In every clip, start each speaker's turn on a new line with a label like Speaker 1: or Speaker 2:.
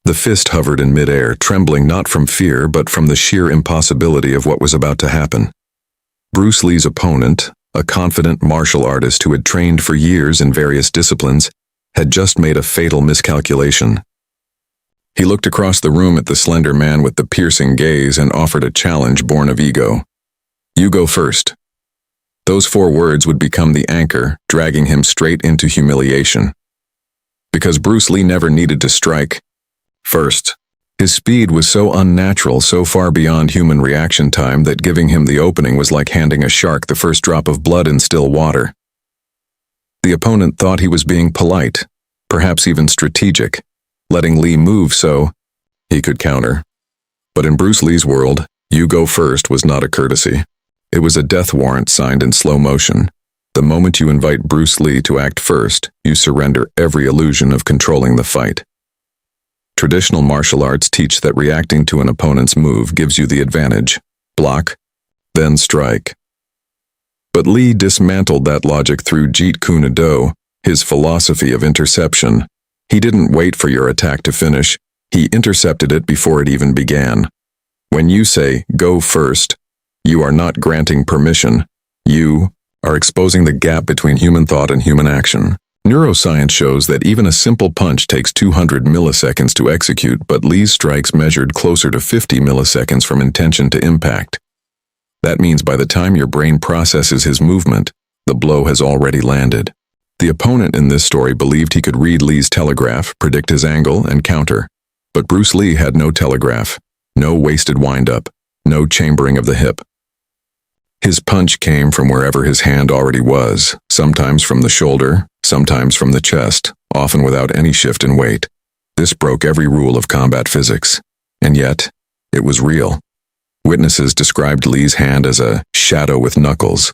Speaker 1: The fist hovered in midair, trembling not from fear but from the sheer impossibility of what was about to happen. Bruce Lee's opponent, a confident martial artist who had trained for years in various disciplines, had just made a fatal miscalculation. He looked across the room at the slender man with the piercing gaze and offered a challenge born of ego. "You go first." Those 4 words would become the anchor, dragging him straight into humiliation. Because Bruce Lee never needed to strike first. His speed was so unnatural, so far beyond human reaction time, that giving him the opening was like handing a shark the first drop of blood in still water. The opponent thought he was being polite, perhaps even strategic, letting Lee move so he could counter. But in Bruce Lee's world, "you go first" was not a courtesy. It was a death warrant signed in slow motion. The moment you invite Bruce Lee to act first, you surrender every illusion of controlling the fight. Traditional martial arts teach that reacting to an opponent's move gives you the advantage. Block, then strike. But Lee dismantled that logic through Jeet Kune Do, his philosophy of interception. He didn't wait for your attack to finish. He intercepted it before it even began. When you say, "go first," you are not granting permission. You are exposing the gap between human thought and human action. Neuroscience shows that even a simple punch takes 200 milliseconds to execute, but Lee's strikes measured closer to 50 milliseconds from intention to impact. That means by the time your brain processes his movement, the blow has already landed. The opponent in this story believed he could read Lee's telegraph, predict his angle, and counter. But Bruce Lee had no telegraph, no wasted wind-up, no chambering of the hip. His punch came from wherever his hand already was, sometimes from the shoulder, sometimes from the chest, often without any shift in weight. This broke every rule of combat physics. And yet, it was real. Witnesses described Lee's hand as a shadow with knuckles.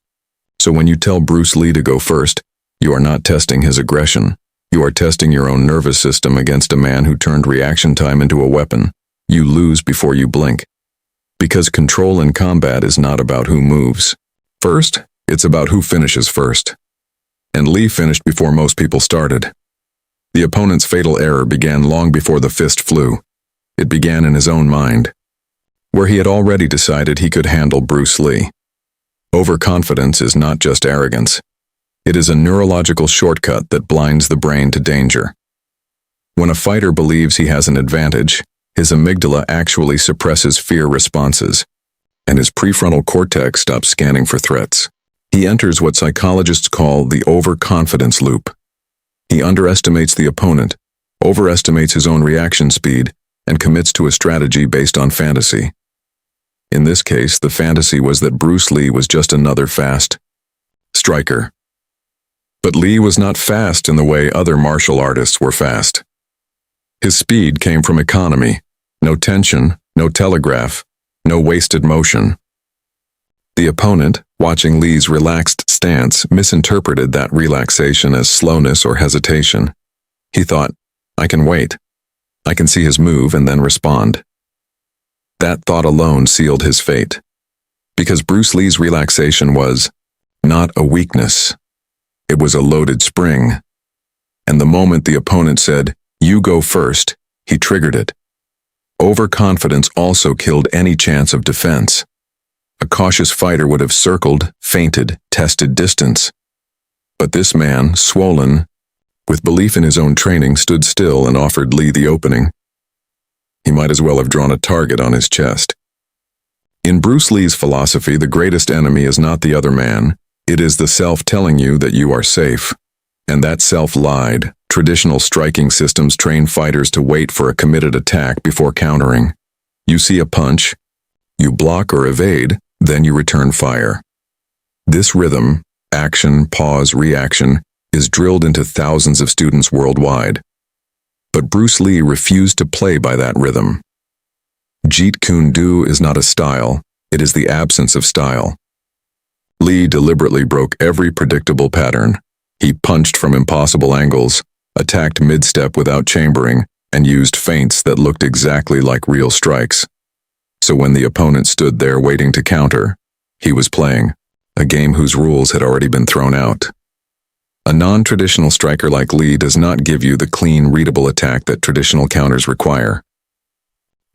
Speaker 1: So when you tell Bruce Lee to go first, you are not testing his aggression. You are testing your own nervous system against a man who turned reaction time into a weapon. You lose before you blink. Because control in combat is not about who moves first, it's about who finishes first. And Lee finished before most people started. The opponent's fatal error began long before the fist flew. It began in his own mind, where he had already decided he could handle Bruce Lee. Overconfidence is not just arrogance. It is a neurological shortcut that blinds the brain to danger. When a fighter believes he has an advantage, his amygdala actually suppresses fear responses, and his prefrontal cortex stops scanning for threats. He enters what psychologists call the overconfidence loop. He underestimates the opponent, overestimates his own reaction speed, and commits to a strategy based on fantasy. In this case, the fantasy was that Bruce Lee was just another fast striker. But Lee was not fast in the way other martial artists were fast. His speed came from economy. No tension, no telegraph, no wasted motion. The opponent, watching Lee's relaxed stance, misinterpreted that relaxation as slowness or hesitation. He thought, "I can wait. I can see his move and then respond." That thought alone sealed his fate. Because Bruce Lee's relaxation was not a weakness. It was a loaded spring. And the moment the opponent said, "You go first," he triggered it. Overconfidence also killed any chance of defense. A cautious fighter would have circled, feinted, tested distance. But this man, swollen, with belief in his own training, stood still and offered Lee the opening. He might as well have drawn a target on his chest. In Bruce Lee's philosophy, the greatest enemy is not the other man. It is the self telling you that you are safe. And that self lied. Traditional striking systems train fighters to wait for a committed attack before countering. You see a punch, you block or evade, then you return fire. This rhythm, action, pause, reaction, is drilled into thousands of students worldwide. But Bruce Lee refused to play by that rhythm. Jeet Kune Do is not a style, it is the absence of style. Lee deliberately broke every predictable pattern. He punched from impossible angles, attacked mid-step without chambering, and used feints that looked exactly like real strikes. So when the opponent stood there waiting to counter, he was playing a game whose rules had already been thrown out. A non-traditional striker like Lee does not give you the clean, readable attack that traditional counters require.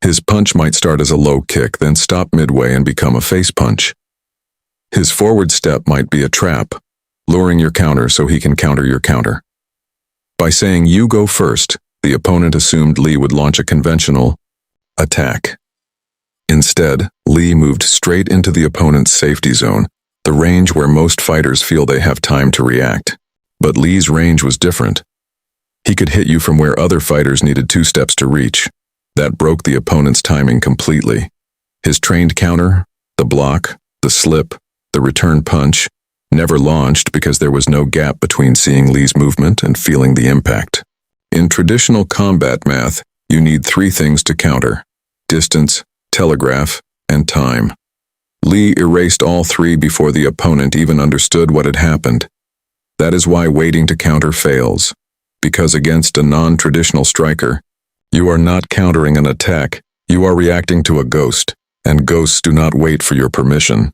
Speaker 1: His punch might start as a low kick, then stop midway and become a face punch. His forward step might be a trap, luring your counter so he can counter your counter. By saying you go first, the opponent assumed Lee would launch a conventional attack. Instead, Lee moved straight into the opponent's safety zone, the range where most fighters feel they have time to react. But Lee's range was different. He could hit you from where other fighters needed 2 steps to reach. That broke the opponent's timing completely. His trained counter, the block, the slip, the return punch, never launched because there was no gap between seeing Lee's movement and feeling the impact. In traditional combat math, you need 3 things to counter: distance, telegraph, and time. Lee erased all 3 before the opponent even understood what had happened. That is why waiting to counter fails. Because against a non-traditional striker, you are not countering an attack, you are reacting to a ghost, and ghosts do not wait for your permission.